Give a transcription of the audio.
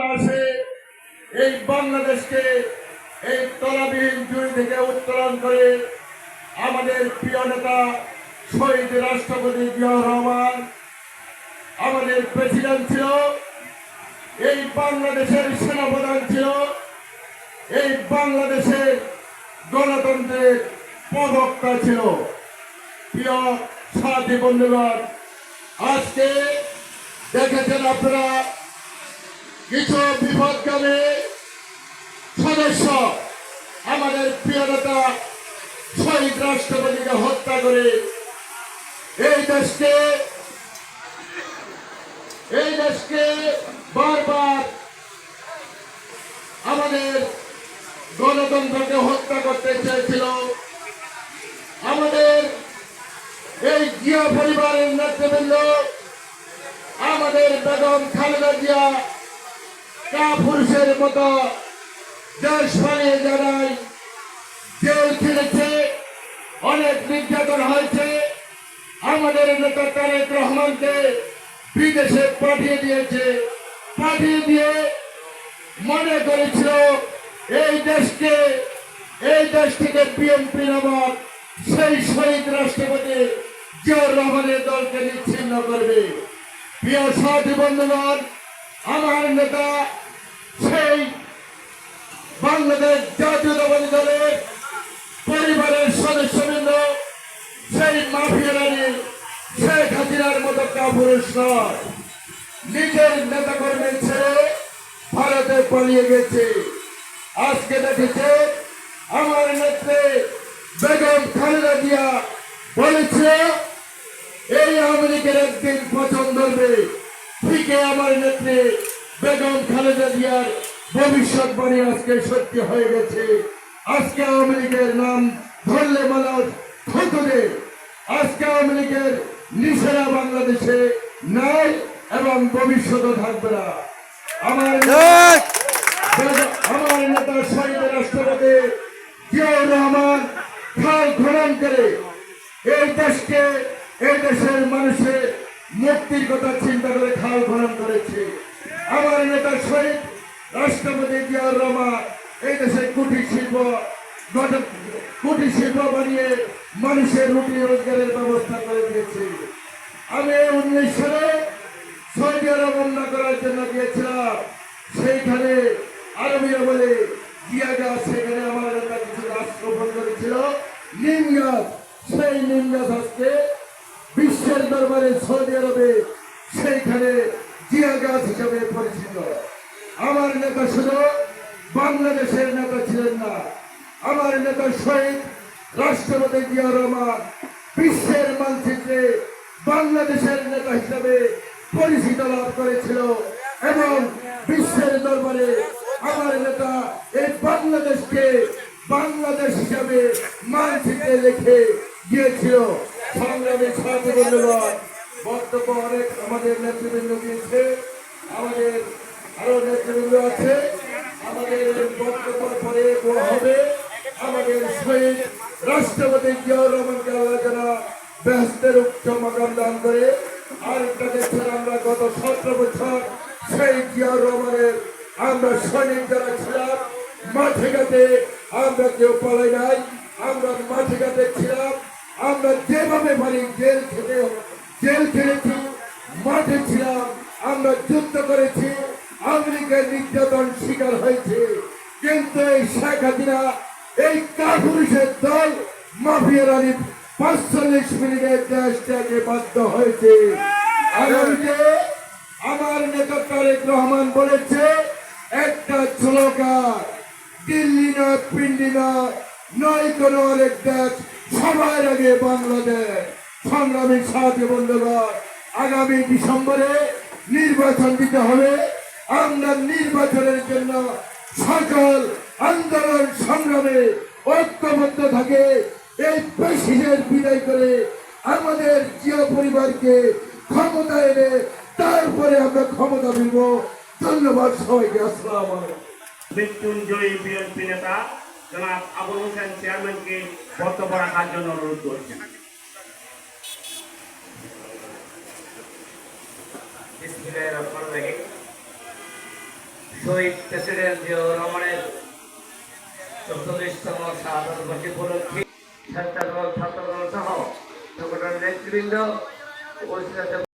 চেতনা আসে এই বাংলাদেশকে এই তলাবিহীন জুই থেকে উত্তোলন করে আমাদের প্রিয় নেতা শহীদ রাষ্ট্রপতি জিয়াউর রহমান আমাদের প্রেসিডেন্ট ছিল, এই বাংলাদেশের সেনাপ্রধান ছিল, এই বাংলাদেশের গণতন্ত্রের প্রবক্তা ছিল। প্রিয় সাথী বন্ধুগণ, আজকে দেখেছেন আপনারা কিছু বিপদগামী সদস্য আমাদের প্রিয় নেতা শহীদ রাষ্ট্রপতিকে হত্যা করে এই দেশকে বারবার আমাদের গণতন্ত্রকে হত্যা করতে চেয়েছিল। আমাদের এই জিয়া পরিবারের নেতৃবৃন্দ আমাদের বেগম খালেদা জিয়া কাপুরুষের মতো দেশ পালিয়ে যারাই জেল খেলেছে, অনেক নির্যাতন হয়েছে। আমাদের নেতা তারেক রহমানকে বিদেশে পাঠিয়ে দিয়ে মনে করেছিল এই দেশ থেকে বিএনপি নামক সেই শহীদ রাষ্ট্রপতি জিয়াউর রহমানের দলকে নিচ্ছিন্ন করবে। প্রিয় সাথী বন্ধুগণ, আমার নেতা সেই বাংলাদেশ জাতীয়তাবাদী দলের পরিবারের সদস্যবৃন্দ সেই মাফিয়া রানী শেখ হাসিনার মতো কাপুরুষ নয়, নিজের নেতাকর্মী ছেড়ে ভারতে পালিয়ে গেছে। আজকে দেখেছে আমার নেত্রী বেগম খালেদা জিয়া বলেছে এই আমেরিকার একদিন পতন ধরবে। ঠিক আমার নেত্রী বেগম খালেদা জিয়ার ভবিষ্যৎবাণী আজকে সত্যি হয়ে গেছে। আজকে আমেরিকার নাম ধরলে মানুষ থতরে। আজকে আমেরিকার নিশানা বাংলাদেশে নাই এবং ভবিষ্যৎও থাকবে না। আমার নেতা শহীদ রাষ্ট্রপতি জিয়াউর রহমান খাল খনন করে এই দেশের মানুষের মুক্তির কথা চিন্তা করে খাল খনন করেছে। আমার নেতা শহীদ রাষ্ট্রপতি জিয়াউর রহমান এই দেশে কুটির শিল্প বানিয়ে মানুষের রুটি রোজগারের ব্যবস্থা করে দিয়েছে। আমি 19 সালে সৌদি আরব রমনা করার জন্য গিয়েছিলাম। সেইখানে আরবিরা বলে জিয়া গাছ, সেখানে আমার নেতা কিছু গাছ রোপণ করেছিল, নিম গাছ। সেই নিম গাছ আজকে বিশ্বের দরবারে সৌদি আরবে সেইখানে জিয়া গাছ হিসাবে পরিচিত। আমার নেতা শুধু বাংলাদেশের নেতা ছিলেন না, আমার নেতা শহীদ রাষ্ট্রপতি জিয়াউর রহমান বিশ্বের মানচিত্রে বাংলাদেশের নেতা হিসাবে পরিচিত লাভ করেছিল এবং বিশ্বের দরবারে আমার নেতা এই বাংলাদেশকে বাংলাদেশ হিসাবে মানচিত্রে লিখে গিয়েছিল। সংগ্রামী সাথী বন্ধুগণ, বক্তব্য অনেক আমাদের নেতৃবৃন্দ দিয়েছে, আমাদের আরো নেতৃবৃন্দ আছে। আমাদের বক্তব্য পরে হবে আমাদের শহীদ রাষ্ট্রপতি জিয়াউর রহমানকে আল্লাহ যেন বেহেশতের উচ্চ মাকাম দান করে। আর একটা দেখছেন আমরা গত 17 বছর সেই জিয়াউর রহমানের আমরা সৈনিক যারা ছিলাম মাঠে ঘাটে, আমরা কেউ পালাই নাই, আমরা মাঠে ঘাটে ছিলাম। আমরা যেভাবে পারি জেল খেলেছি, মাঠে ছিলাম, আমরা যুদ্ধ করেছি, আমেরিকার নির্যাতন শিকার হয়েছে। কিন্তু এই শেখ হাসিনা এই কাপুরুষের দল মাফিয়া রানী 45 মিনিটে দেশ ত্যাগে বাধ্য হয়েছে। আগামীতে আমার নেতা তারেক রহমান বলেছে একটা স্লোগান, দিল্লি নয়, পিন্ডি নয় কোনো আরেক দেশ, সবার আগে বাংলাদেশ। সংগ্রামী সাথী বন্ধুগণ, আগামী ডিসেম্বরে নির্বাচন দিতে হবে। আমরা নির্বাচনের জন্য সকল আন্দোলন সংগ্রামে ঐক্যবদ্ধ থাকে। এই পেশিদের বিদায় করে আমাদের জিয়া পরিবারকে ক্ষমতা এনে তারপরে আমরা ক্ষমতা দিব। ধন্যবাদ সবাইকে। আসসালামু আলাইকুম। মৃত্যুঞ্জয়ী বিএনপি নেতা জনাব আবুল হোসেন চেয়ারম্যানকে বক্তব্য রাখার জন্য অনুরোধ করছেন। শহীদ প্রেসিডেন্ট জিয়াউর রহমানের ৪৪তম শাহাদত বার্ষিকী উপলক্ষে ছাত্রদল সহ সংগঠনের নেতৃবৃন্দ উপস্থিত